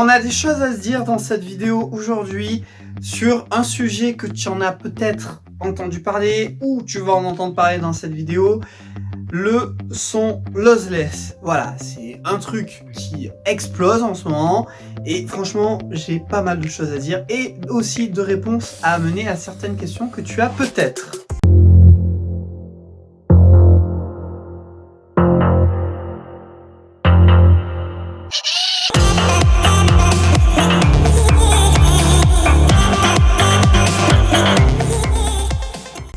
On a des choses à se dire dans cette vidéo aujourd'hui sur un sujet que tu en as peut-être entendu parler ou tu vas en entendre parler dans cette vidéo, le son lossless. Voilà, c'est un truc qui explose en ce moment et franchement, j'ai pas mal de choses à dire et aussi de réponses à amener à certaines questions que tu as peut-être.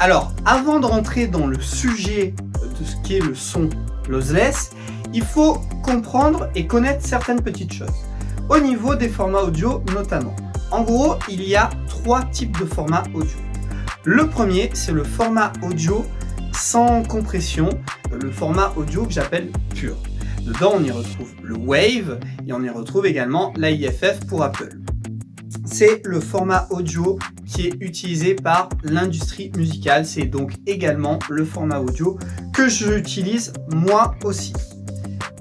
Alors, avant de rentrer dans le sujet de ce qu'est le son lossless, il faut comprendre et connaître certaines petites choses. Au niveau des formats audio notamment. En gros, il y a 3 types de formats audio. Le premier, c'est le format audio sans compression, le format audio que j'appelle pur. Dedans, on y retrouve le Wave et on y retrouve également l'AIFF pour Apple. C'est le format audio qui est utilisé par l'industrie musicale. C'est donc également le format audio que j'utilise moi aussi.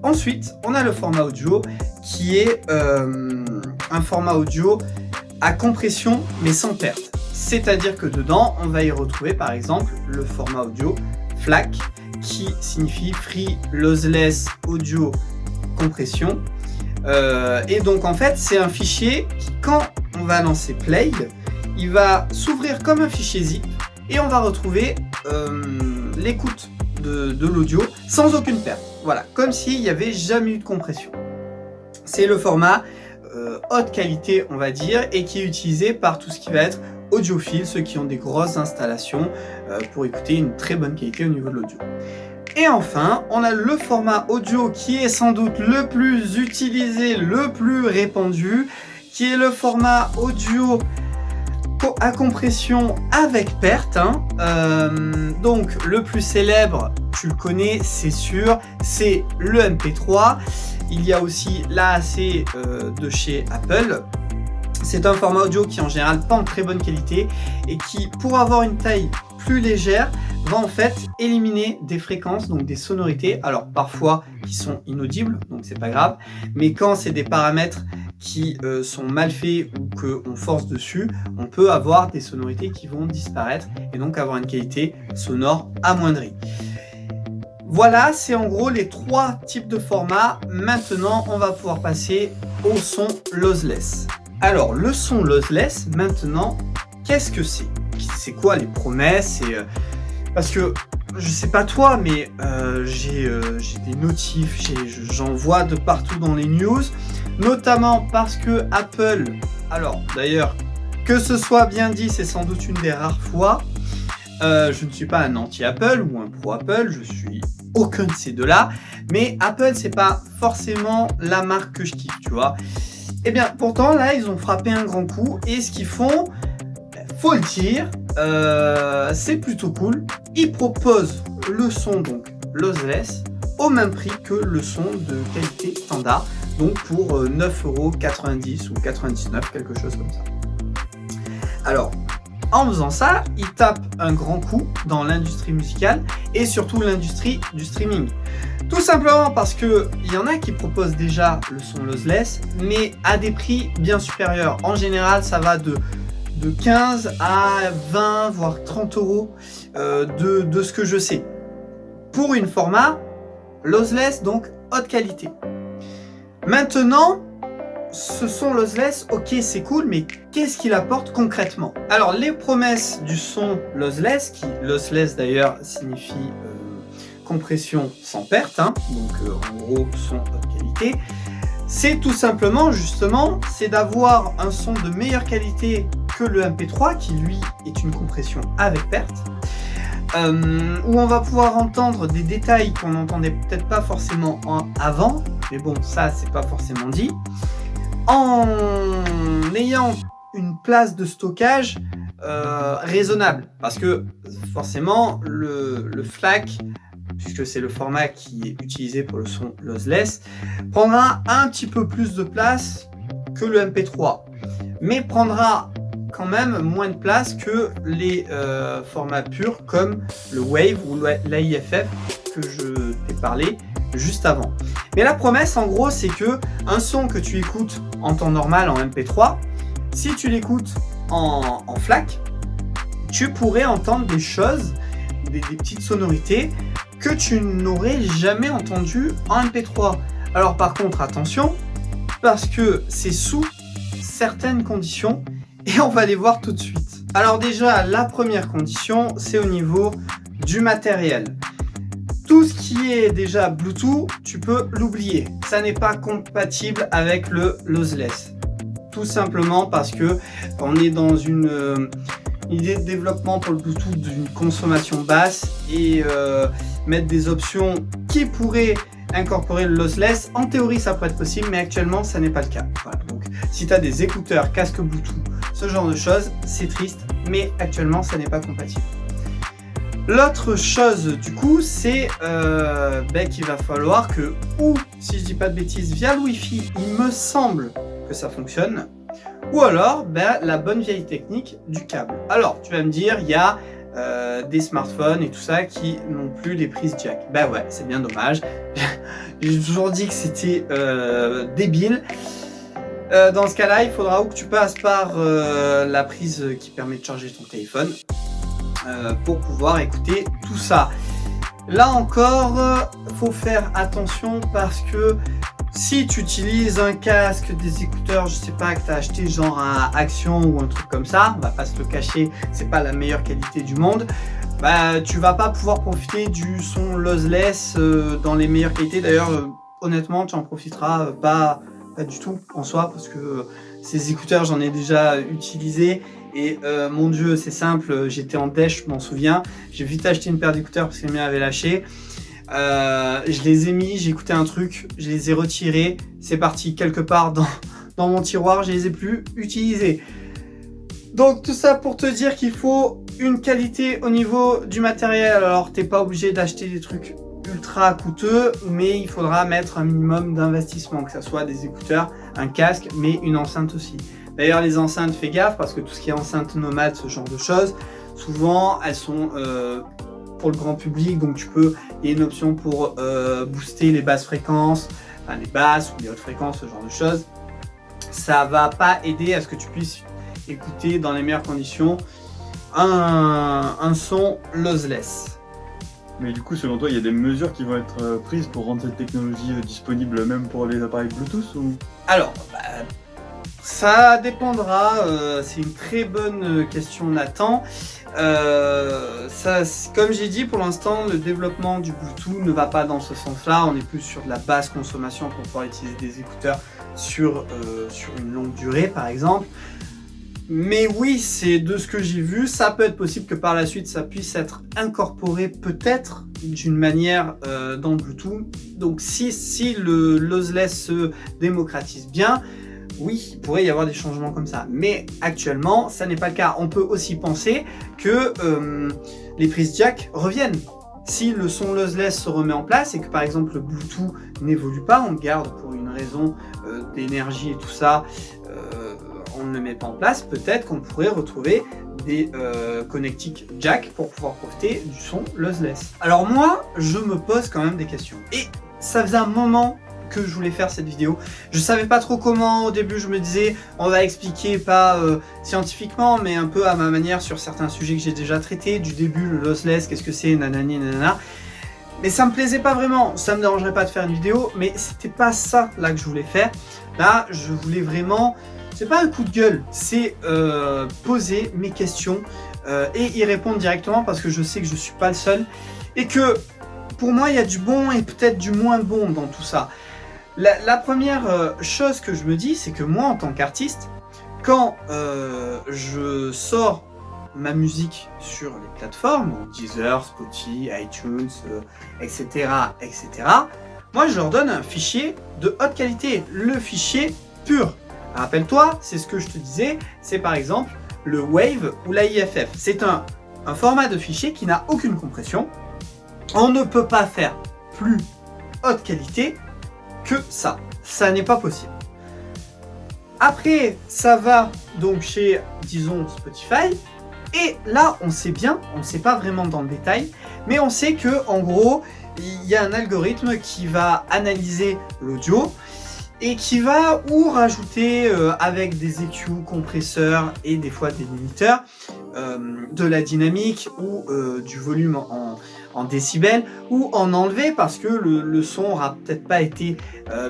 Ensuite, on a le format audio qui est un format audio à compression mais sans perte. C'est-à-dire que dedans, on va y retrouver par exemple le format audio FLAC qui signifie Free Lossless Audio Compression. Et donc en fait, c'est un fichier qui, quand on va lancer Play, il va s'ouvrir comme un fichier zip et on va retrouver l'écoute de l'audio sans aucune perte. Voilà, comme s'il n'y avait jamais eu de compression. C'est le format haute qualité, on va dire, et qui est utilisé par tout ce qui va être audiophile, ceux qui ont des grosses installations pour écouter une très bonne qualité au niveau de l'audio. Et enfin, on a le format audio qui est sans doute le plus utilisé, le plus répandu, qui est le format audio à compression avec perte. Donc le plus célèbre, tu le connais, c'est sûr, c'est le MP3. Il y a aussi l'AAC de chez Apple. C'est un format audio qui en général pas en très bonne qualité et qui, pour avoir une taille plus légère, va en fait éliminer des fréquences, donc des sonorités, alors parfois qui sont inaudibles, donc c'est pas grave, mais quand c'est des paramètres qui sont mal faits ou qu'on force dessus, on peut avoir des sonorités qui vont disparaître et donc avoir une qualité sonore amoindrie. Voilà, c'est en gros les 3 types de formats. Maintenant, on va pouvoir passer au son lossless. Alors, le son lossless, maintenant, qu'est-ce que c'est? C'est quoi les promesses? Parce que, je sais pas toi, mais j'ai des notifs, j'en vois de partout dans les news, notamment parce que Apple, alors d'ailleurs, que ce soit bien dit, c'est sans doute une des rares fois, je ne suis pas un anti-Apple ou un pro-Apple, je suis aucun de ces deux-là, mais Apple, c'est pas forcément la marque que je kiffe, tu vois. Et bien, pourtant, là, ils ont frappé un grand coup, et ce qu'ils font, faut le dire, c'est plutôt cool. Ils proposent le son donc lossless au même prix que le son de qualité standard, donc pour 9,90 € ou 99 €, quelque chose comme ça. Alors, en faisant ça, ils tapent un grand coup dans l'industrie musicale et surtout l'industrie du streaming. Tout simplement parce que il y en a qui proposent déjà le son lossless, mais à des prix bien supérieurs. En général, ça va de 15 à 20 voire 30 € de ce que je sais pour une format lossless, donc haute qualité. Maintenant, ce son lossless, ok, c'est cool, mais qu'est-ce qu'il apporte concrètement? Alors, les promesses du son lossless, qui lossless d'ailleurs signifie compression sans perte, donc en gros son haute qualité, c'est tout simplement justement, c'est d'avoir un son de meilleure qualité que le MP3 qui lui est une compression avec perte, où on va pouvoir entendre des détails qu'on n'entendait peut-être pas forcément avant, mais bon, ça c'est pas forcément dit, en ayant une place de stockage raisonnable, parce que forcément le FLAC, puisque c'est le format qui est utilisé pour le son lossless, prendra un petit peu plus de place que le MP3, mais prendra quand même moins de place que les formats purs comme le Wave ou l'AIFF que je t'ai parlé juste avant. Mais la promesse en gros c'est que un son que tu écoutes en temps normal en MP3, si tu l'écoutes en FLAC, tu pourrais entendre des choses, des petites sonorités que tu n'aurais jamais entendues en MP3. Alors par contre attention, parce que c'est sous certaines conditions et on va les voir tout de suite. Alors déjà la première condition c'est au niveau du matériel. Tout ce qui est déjà Bluetooth, tu peux l'oublier. Ça n'est pas compatible avec le lossless. Tout simplement parce que on est dans une idée de développement pour le Bluetooth d'une consommation basse et mettre des options qui pourraient incorporer le lossless. En théorie, ça pourrait être possible, mais actuellement, ça n'est pas le cas. Voilà. Donc, si tu as des écouteurs, casque Bluetooth, ce genre de choses, c'est triste, mais actuellement, ça n'est pas compatible. L'autre chose du coup c'est qu'il va falloir que, ou si je dis pas de bêtises, via le Wi-Fi, il me semble que ça fonctionne, ou alors la bonne vieille technique du câble. Alors tu vas me dire, il y a des smartphones et tout ça qui n'ont plus les prises jack. Ouais, c'est bien dommage. J'ai toujours dit que c'était débile. Dans ce cas-là, il faudra ou que tu passes par la prise qui permet de charger ton téléphone. Pour pouvoir écouter tout ça. Là encore, faut faire attention parce que si tu utilises un casque, des écouteurs, je sais pas, que tu as acheté genre à Action ou un truc comme ça, on va pas se le cacher, c'est pas la meilleure qualité du monde, tu vas pas pouvoir profiter du son lossless dans les meilleures qualités. D'ailleurs, honnêtement, tu en profiteras pas du tout en soi parce que ces écouteurs, j'en ai déjà utilisé. Et mon dieu, c'est simple, j'étais en dèche, je m'en souviens. J'ai vite acheté une paire d'écouteurs parce que les miens avaient lâché. Je les ai mis, j'ai écouté un truc, je les ai retirés. C'est parti quelque part dans mon tiroir, je les ai plus utilisés. Donc tout ça pour te dire qu'il faut une qualité au niveau du matériel. Alors t'es pas obligé d'acheter des trucs ultra coûteux, mais il faudra mettre un minimum d'investissement, que ce soit des écouteurs, un casque, mais une enceinte aussi. D'ailleurs, les enceintes, fais gaffe parce que tout ce qui est enceinte nomade, ce genre de choses, souvent elles sont pour le grand public. Donc, il y a une option pour booster les basses fréquences, enfin les basses ou les hautes fréquences, ce genre de choses. Ça va pas aider à ce que tu puisses écouter dans les meilleures conditions un son lossless. Mais du coup, selon toi, il y a des mesures qui vont être prises pour rendre cette technologie disponible même pour les appareils Bluetooth ou... Alors, ça dépendra, c'est une très bonne question Nathan. Comme j'ai dit, pour l'instant, le développement du Bluetooth ne va pas dans ce sens-là. On est plus sur de la basse consommation pour pouvoir utiliser des écouteurs sur une longue durée, par exemple. Mais oui, c'est de ce que j'ai vu, ça peut être possible que par la suite, ça puisse être incorporé peut-être d'une manière dans le Bluetooth. Donc si le lossless se démocratise bien, oui, il pourrait y avoir des changements comme ça. Mais actuellement, ça n'est pas le cas. On peut aussi penser que les prises jack reviennent. Si le son lossless se remet en place et que par exemple le Bluetooth n'évolue pas, on le garde pour une raison d'énergie et tout ça, on ne le met pas en place, peut-être qu'on pourrait retrouver des connectiques jack pour pouvoir profiter du son lossless. Alors moi, je me pose quand même des questions. Et ça faisait un moment que je voulais faire cette vidéo. Je savais pas trop comment. Au début, je me disais, on va expliquer pas scientifiquement, mais un peu à ma manière sur certains sujets que j'ai déjà traités. Du début, le lossless, qu'est-ce que c'est, nanani, nanana. Mais ça me plaisait pas vraiment. Ça me dérangerait pas de faire une vidéo, mais c'était pas ça là que je voulais faire. Là, je voulais vraiment... C'est pas un coup de gueule, c'est poser mes questions et y répondre directement parce que je sais que je suis pas le seul et que pour moi il y a du bon et peut-être du moins bon dans tout ça. La première chose que je me dis, c'est que moi en tant qu'artiste, quand je sors ma musique sur les plateformes, donc Deezer, Spotify, iTunes, etc., etc., moi je leur donne un fichier de haute qualité, le fichier pur. Rappelle-toi, c'est ce que je te disais, c'est par exemple le Wave ou la IFF. C'est un format de fichier qui n'a aucune compression. On ne peut pas faire plus haute qualité que ça. Ça n'est pas possible. Après, ça va donc chez, disons, Spotify. Et là, on sait bien, on ne sait pas vraiment dans le détail, mais on sait que en gros, il y a un algorithme qui va analyser l'audio et qui va ou rajouter avec des EQ, compresseurs et des fois des limiteurs de la dynamique ou du volume en décibels, ou en enlever parce que le son aura peut-être pas été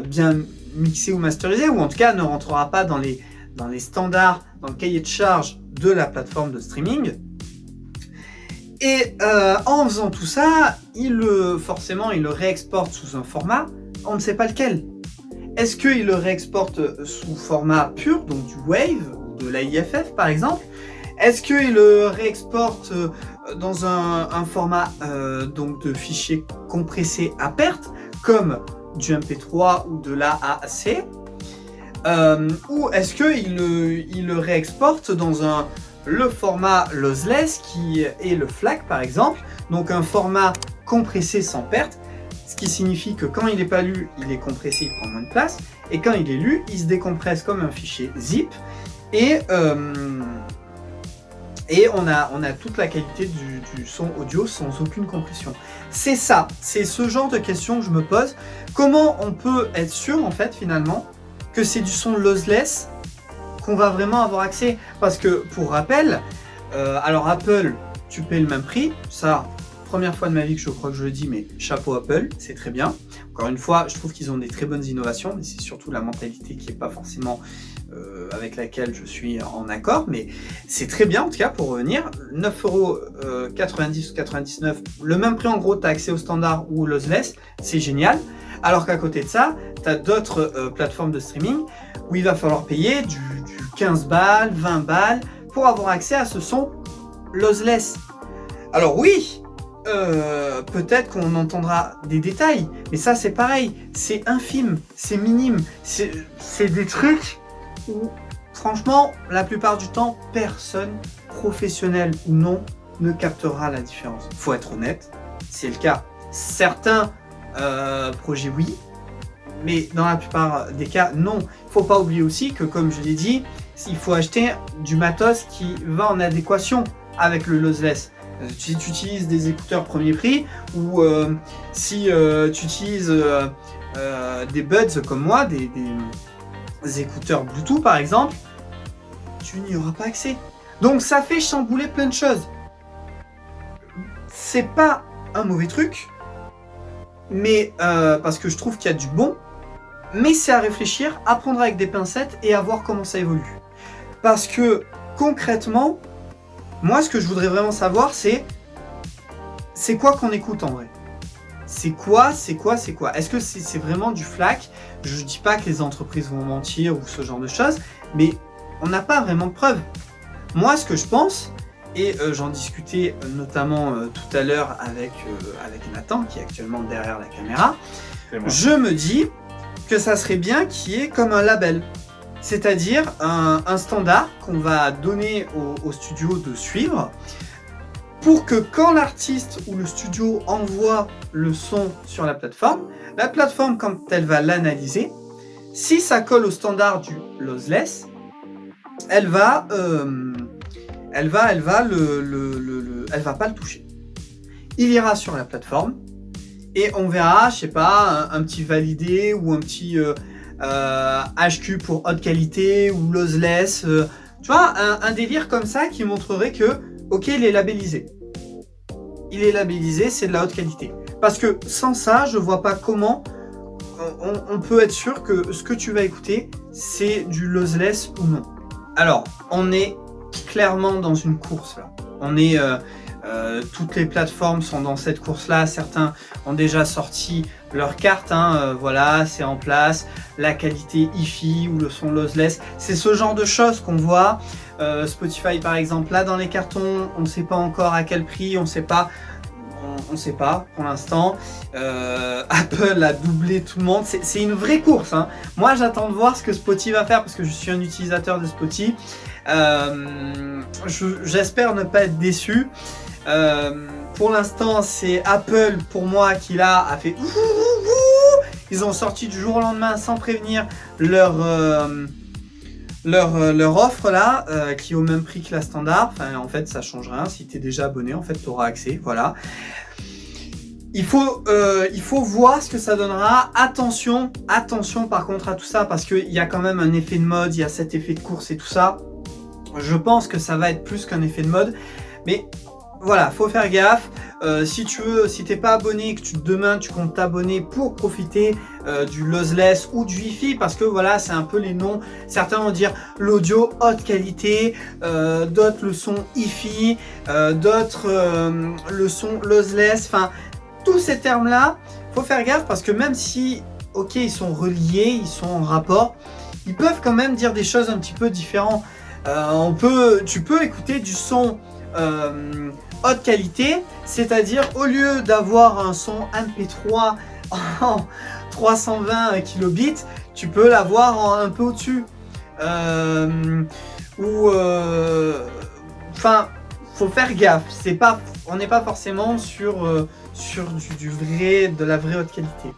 bien mixé ou masterisé, ou en tout cas ne rentrera pas dans les standards, dans le cahier de charge de la plateforme de streaming. Et en faisant tout ça, forcément il le réexporte sous un format, on ne sait pas lequel. Est-ce qu'il le réexporte sous format pur, donc du Wave, ou de l'AIFF par exemple? Est-ce qu'il le réexporte dans un format donc de fichier compressé à perte, comme du MP3 ou de l'AAC, ou est-ce qu'il le réexporte dans le format lossless qui est le FLAC par exemple, donc un format compressé sans perte, ce qui signifie que quand il n'est pas lu, il est compressé, il prend moins de place, et quand il est lu, il se décompresse comme un fichier zip, et on a toute la qualité du son audio sans aucune compression. C'est ça, c'est ce genre de questions que je me pose. Comment on peut être sûr en fait finalement que c'est du son lossless qu'on va vraiment avoir accès? Parce que pour rappel, alors Apple, tu payes le même prix, ça, première fois de ma vie que je crois que je le dis, mais chapeau Apple, c'est très bien. Encore une fois, je trouve qu'ils ont des très bonnes innovations, mais c'est surtout la mentalité qui n'est pas forcément avec laquelle je suis en accord, mais c'est très bien en tout cas pour revenir. 9,90€ ou 99€, le même prix en gros, tu as accès au standard ou au lossless, c'est génial. Alors qu'à côté de ça, tu as d'autres plateformes de streaming où il va falloir payer du 15 balles, 20 balles pour avoir accès à ce son lossless. Alors oui, peut-être qu'on entendra des détails, mais ça c'est pareil, c'est infime, c'est minime, c'est des trucs où franchement la plupart du temps personne, professionnel ou non, ne captera la différence. Faut être honnête, c'est le cas. Certains projets oui, mais dans la plupart des cas non. Faut pas oublier aussi que comme je l'ai dit, il faut acheter du matos qui va en adéquation avec le lossless. Si tu utilises des écouteurs premier prix ou si tu utilises des buds comme moi, des écouteurs Bluetooth par exemple, tu n'y auras pas accès. Donc ça fait chambouler plein de choses. C'est pas un mauvais truc, mais parce que je trouve qu'il y a du bon, mais c'est à réfléchir, à prendre avec des pincettes et à voir comment ça évolue. Parce que concrètement, moi ce que je voudrais vraiment savoir c'est quoi qu'on écoute en vrai. C'est quoi? Est-ce que c'est vraiment du FLAC? Je dis pas que les entreprises vont mentir ou ce genre de choses, mais on n'a pas vraiment de preuves. Moi ce que je pense, et j'en discutais notamment tout à l'heure avec Nathan qui est actuellement derrière la caméra, je me dis que ça serait bien qu'il y ait comme un label, c'est-à-dire un standard qu'on va donner au studio de suivre pour que quand l'artiste ou le studio envoie le son sur la plateforme quand elle va l'analyser, si ça colle au standard du lossless, elle va pas le toucher. Il ira sur la plateforme et on verra, je sais pas, un petit validé ou un petit HQ pour haute qualité ou lossless, tu vois, un délire comme ça qui montrerait que ok, il est labellisé. Il est labellisé, c'est de la haute qualité. Parce que sans ça, je vois pas comment on peut être sûr que ce que tu vas écouter, c'est du lossless ou non. Alors, on est clairement dans une course là. On est, toutes les plateformes sont dans cette course-là. Certains ont déjà sorti leur carte, voilà, c'est en place. La qualité hi-fi ou le son lossless, c'est ce genre de choses qu'on voit. Spotify par exemple, là dans les cartons, on ne sait pas encore à quel prix, on ne sait pas pour l'instant. Apple a doublé tout le monde, c'est une vraie course. Moi j'attends de voir ce que Spotify va faire parce que je suis un utilisateur de Spotify. J'espère ne pas être déçu. Pour l'instant c'est Apple pour moi qui là a fait ils ont sorti du jour au lendemain sans prévenir leur offre là qui est au même prix que la standard. Enfin en fait ça change rien, si tu es déjà abonné en fait tu auras accès, voilà. il faut voir ce que ça donnera. Attention par contre à tout ça, parce qu'il y a quand même un effet de mode, il y a cet effet de course et tout ça. Je pense que ça va être plus qu'un effet de mode, mais voilà, faut faire gaffe. Si t'es pas abonné et que demain tu comptes t'abonner pour profiter du lossless ou du Wi-Fi, parce que voilà, c'est un peu les noms. Certains vont dire l'audio haute qualité, d'autres le son Wi-Fi, d'autres le son lossless. Enfin, tous ces termes-là, faut faire gaffe, parce que même si, ok, ils sont reliés, ils sont en rapport, ils peuvent quand même dire des choses un petit peu différentes. Tu peux écouter du son haute qualité, c'est-à-dire au lieu d'avoir un son MP3 en 320 kilobits, tu peux l'avoir un peu au-dessus. Enfin, faut faire gaffe. On n'est pas forcément sur de la vraie haute qualité.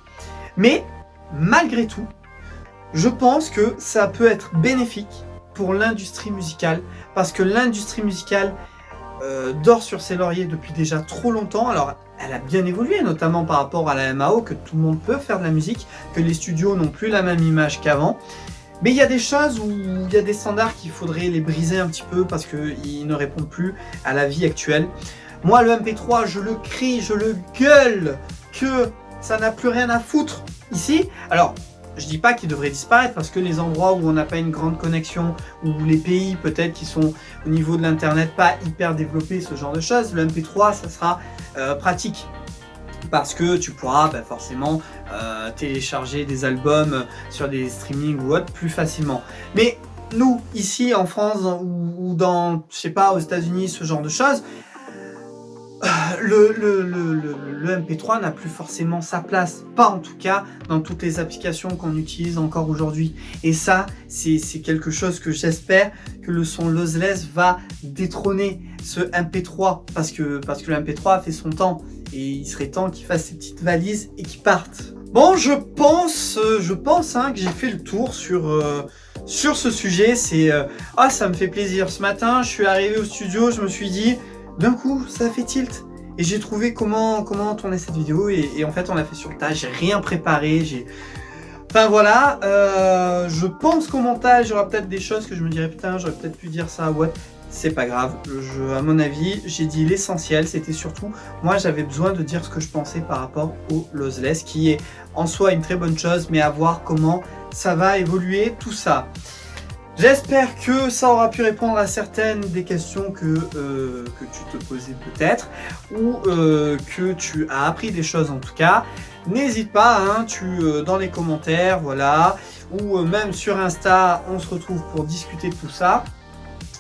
Mais malgré tout, je pense que ça peut être bénéfique pour l'industrie musicale, parce que l'industrie musicale dort sur ses lauriers depuis déjà trop longtemps. Alors elle a bien évolué, notamment par rapport à la MAO, que tout le monde peut faire de la musique, que les studios n'ont plus la même image qu'avant. Mais il y a des choses où il y a des standards qu'il faudrait les briser un petit peu, parce qu'ils ne répondent plus à la vie actuelle. Moi, le MP3, je le crie, je le gueule, que ça n'a plus rien à foutre ici. Alors, je dis pas qu'il devrait disparaître, parce que les endroits où on n'a pas une grande connexion, ou les pays peut-être qui sont au niveau de l'internet pas hyper développés, ce genre de choses, le MP3 ça sera pratique, parce que tu pourras forcément télécharger des albums sur des streamings ou autres plus facilement. Mais nous ici en France ou dans, je sais pas, aux États-Unis, ce genre de choses, le MP3 n'a plus forcément sa place, pas en tout cas dans toutes les applications qu'on utilise encore aujourd'hui. Et ça, c'est quelque chose que j'espère que le son lossless va détrôner ce MP3, parce que le MP3 a fait son temps, et il serait temps qu'il fasse ses petites valises et qu'il parte. Bon, je pense que j'ai fait le tour sur ce sujet. Ça me fait plaisir. Ce matin, je suis arrivé au studio, je me suis dit, d'un coup, ça fait tilt. Et j'ai trouvé comment tourner cette vidéo. Et en fait, on l'a fait sur le tas. J'ai rien préparé. Enfin voilà. Je pense qu'au montage, il y aura peut-être des choses que je me dirais, putain, j'aurais peut-être pu dire ça. Ouais, c'est pas grave. À mon avis, j'ai dit l'essentiel. C'était surtout, moi, j'avais besoin de dire ce que je pensais par rapport au lossless, qui est en soi une très bonne chose, mais à voir comment ça va évoluer tout ça. J'espère que ça aura pu répondre à certaines des questions que tu te posais peut-être, ou que tu as appris des choses en tout cas. N'hésite pas, dans les commentaires, voilà, ou même sur Insta, on se retrouve pour discuter de tout ça.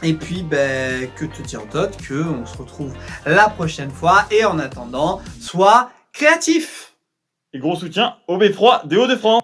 Et puis, que te dire d'autre, qu'on se retrouve la prochaine fois. Et en attendant, sois créatif! Et gros soutien au B3 des Hauts-de-France.